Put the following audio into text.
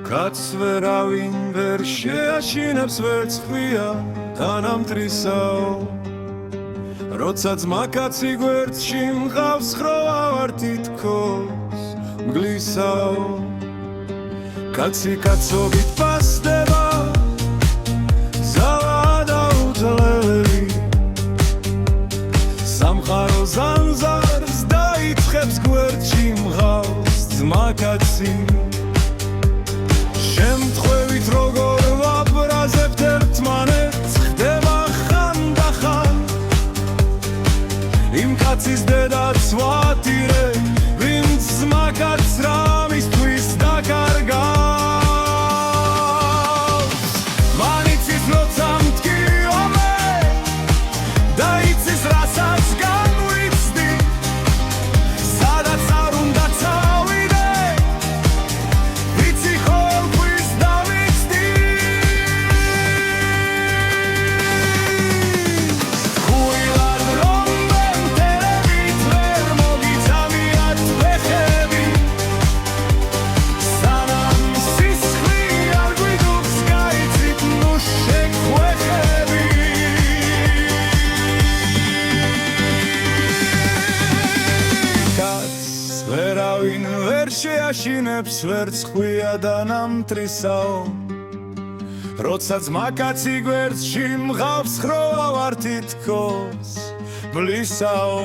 კაც ვერავინ ვერ შეაშინებს ვერც ხვია თანამტრისაო როცა ძმაკაცი გვერდში მყავს ხროვა ვარ თითქოს მგლისაო კაცი კაცობით პასდება ზავა და უძლეველი სამყარო ზანზარს დაიწყებს გვერდში მღავს ძმაკაცი შემთხვევით როგორ ვაბრაზებთ ერთმანეთს ხდება ხანდახან იმ კაცის დედაც ვატირე ვინც ძმაკაც რამისთვის დაკარგავს მან იცის როცა მტკიომე და იცის რასაც განვიცდი სადაც არ უნდა წავიდე ვიცი ყოველთვის დავიცდი ხუილად რომ მემტერებით ვერ მოგიწამიათ ფეხები სანამ სისხლი არ გვიდობს გაიცით ნუ შეგვეხები კაც ვერავინ ვერ შეაშინებს ვერც ხვია და ნამტრისაო როცა ძმაკაცი გვერდში მღავს ხროვა ვარ თითქოს მგლისაო